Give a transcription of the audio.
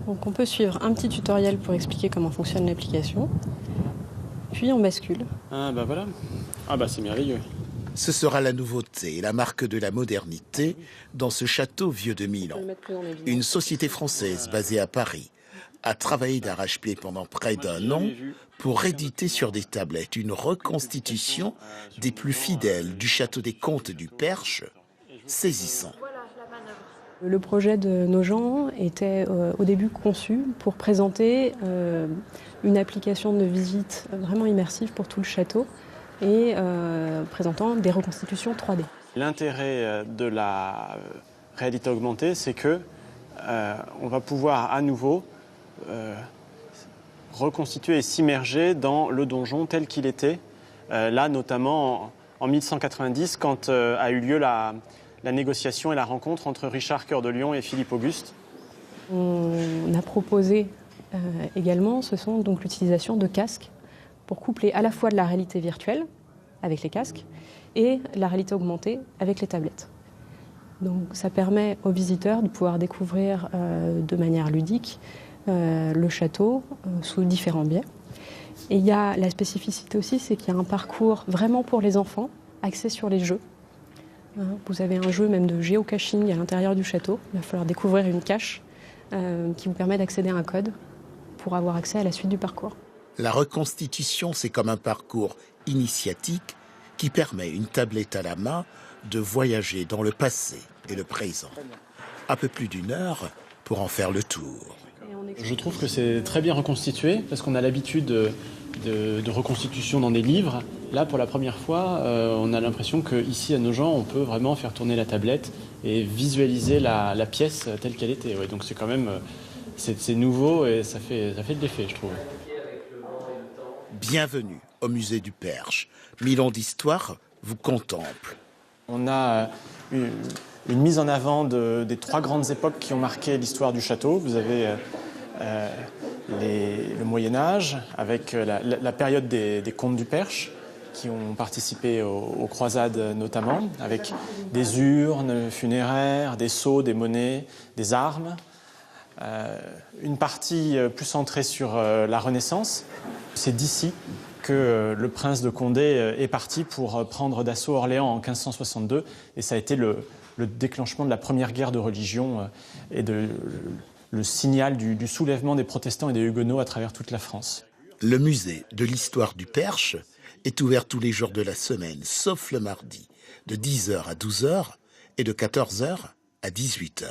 Donc on peut suivre un petit tutoriel pour expliquer comment fonctionne l'application, puis on bascule. Ah bah voilà, ah bah c'est merveilleux. Ce sera la nouveauté, la marque de la modernité dans ce château vieux de 1000 ans. Une société française basée à Paris a travaillé d'arrache-pied pendant près d'un an pour éditer sur des tablettes une reconstitution des plus fidèles du château des Comtes du Perche, saisissant. Le projet de Nogent était au début conçu pour présenter une application de visite vraiment immersive pour tout le château et présentant des reconstitutions 3D. L'intérêt de la réalité augmentée, c'est que on va pouvoir à nouveau reconstituer et s'immerger dans le donjon tel qu'il était, là notamment en 1190 quand a eu lieu la négociation et la rencontre entre Richard Cœur de Lion et Philippe Auguste. On a proposé également, ce sont donc l'utilisation de casques pour coupler à la fois de la réalité virtuelle avec les casques et la réalité augmentée avec les tablettes. Donc ça permet aux visiteurs de pouvoir découvrir de manière ludique le château sous différents biais. Et il y a la spécificité aussi, c'est qu'il y a un parcours vraiment pour les enfants, axé sur les jeux. Vous avez un jeu même de géocaching à l'intérieur du château. Il va falloir découvrir une cache qui vous permet d'accéder à un code pour avoir accès à la suite du parcours. La reconstitution, c'est comme un parcours initiatique qui permet une tablette à la main de voyager dans le passé et le présent. Un peu plus d'1 heure pour en faire le tour. Je trouve que c'est très bien reconstitué parce qu'on a l'habitude de reconstitution dans des livres. Là, pour la première fois, on a l'impression qu'ici à Nogent, on peut vraiment faire tourner la tablette et visualiser la pièce telle qu'elle était. Ouais, donc c'est quand même c'est nouveau et ça fait de l'effet, je trouve. Bienvenue au musée du Perche. 1000 ans d'histoire vous contemple. On a une mise en avant des 3 grandes époques qui ont marqué l'histoire du château. Vous avez le Moyen-Âge, avec la période des comtes du Perche, qui ont participé aux croisades notamment, avec des urnes funéraires, des sceaux, des monnaies, des armes. Une partie plus centrée sur la Renaissance. C'est d'ici que le prince de Condé est parti pour prendre d'assaut Orléans en 1562, et ça a été le déclenchement de la première guerre de religion et le signal du soulèvement des protestants et des huguenots à travers toute la France. Le musée de l'histoire du Perche est ouvert tous les jours de la semaine, sauf le mardi, de 10h à 12h et de 14h à 18h.